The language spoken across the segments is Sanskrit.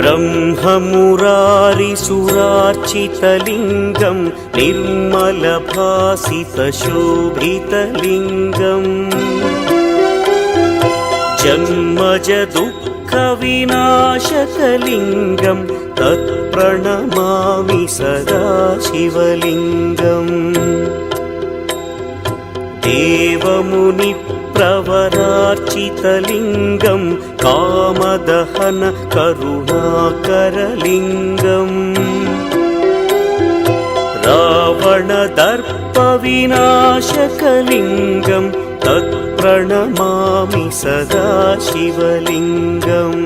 ब्रह्ममुरारिसुरार्चितलिङ्गं निर्मलभासितशोभितलिङ्गम् जन्मजदुःखविनाशकलिङ्गं तत्प्रणमामि सदा शिवलिङ्गम् देवमुनिप्रवरार्चितलिङ्गं कामदहन करुणाकरलिङ्गम् रावणदर्पविनाशकलिङ्गं तत्प्रणमामि सदा शिवलिङ्गम्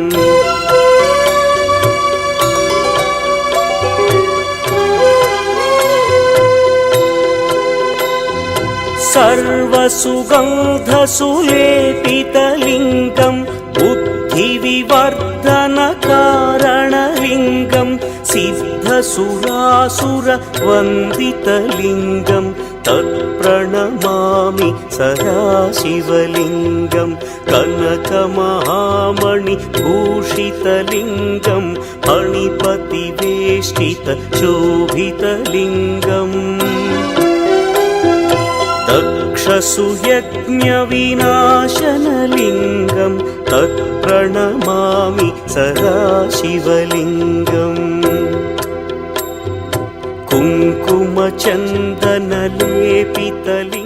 सर्वसुगन्धसुलेपितलिङ्गं बुद्धिविवर्धनकारणलिङ्गं सिद्धसुरासुरवन्दितलिङ्गं तत्प्रणमामि सदा शिवलिङ्गं कनकमहामणिभूषितलिङ्गं मणिपतिवेष्टितशोभितलिङ्गम् दक्षसुयज्ञविनाशनलिङ्गं तत्प्रणमामि सदा शिवलिङ्गम् कुङ्कुमचन्दनलेपितलिङ्गम्